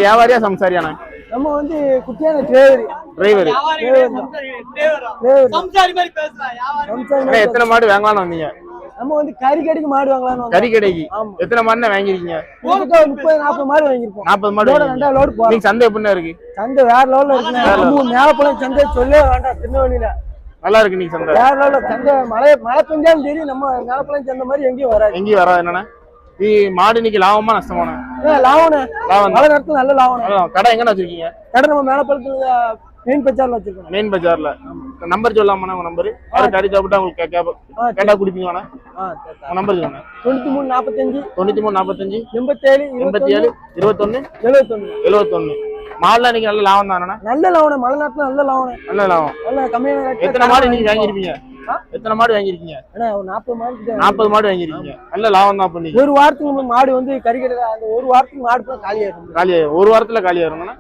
வியாபாரியா சம்சாரியாண்ணா? நம்ம வந்து குட்டியான டிரைவர். எத்தனை மாடு வாங்கலாம்னு வந்தீங்க? நம்ம வந்து கறி கடைக்கு மாடு வாங்கலாம். கறி கடைக்கு எத்தனை மாடு வாங்கிருக்கீங்க? 30-40 மாடு வாங்கிருப்போம். 40 மாடு. நீங்க சந்தை எப்படின்னா இருக்கு? சந்தை வேற லெவல்ல இருக்கு. மேலப்பழம் சந்தை சொல்லவே வேண்டாம். திருநெல்வேலியில நல்லா இருக்கு. நீங்க சந்தை வேற லெவல்ல சந்தை. மழை பெஞ்சாலும் தெரியும். நம்ம மேலப்பழம் சந்தை மாதிரி எங்கேயும் வராது. எங்கேயும் வராது. என்னன்னா மாடு இன்னைக்கு லாபமா நஷ்டமான? லாபம். மழை நேரத்துல நல்ல லாபம். கடை எங்க வச்சிருக்கீங்க? கடை நம்ம மேலப்பழத்துல மெயின் பஜார்ல வச்சிருக்கோம். மெயின் பஜார்ல. நம்பர் சொல்லாமண்ணா உங்க நம்பர்? யாரும் கறி சாப்பிட்டா உங்களுக்கு கேட்டா குடிப்பீங்கண்ணா? நம்பர் சொல்லுங்க. 9345 9345 87 21 71. மாடுல நீங்க நல்ல லாபம் தானே? நல்ல லாபம். மழை நேரத்துல நல்ல லாபம். நல்ல லாபம். நல்ல கம்மியான. எத்தனை மாடு நீங்க வாங்கிருப்பீங்க? எத்தனை மாடு வாங்கிருக்கீங்க? 40 மாடு. 40 மாடு வாங்கிருக்கீங்க. நல்ல லாபம் தான். பண்ணி ஒரு வாரத்துக்கு மாடு வந்து கறிக்கடை அந்த ஒரு வாரத்துக்கு மாடு காலியாயிரும். ஒரு வாரத்துல காலியாயிருங்கண்ணா.